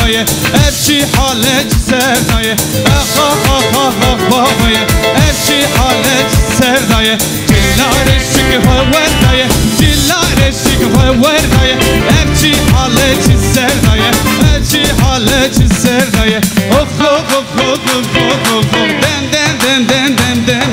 بابای افچی حالت سردایه اخ اخ اخ اخ بابای افچی حالت سردایه جلارشی که وردایه جلارشی که وردایه افچی حالت سردایه افچی حالت سردایه اخ اخ اخ اخ اخ دن دن دن دن دن دن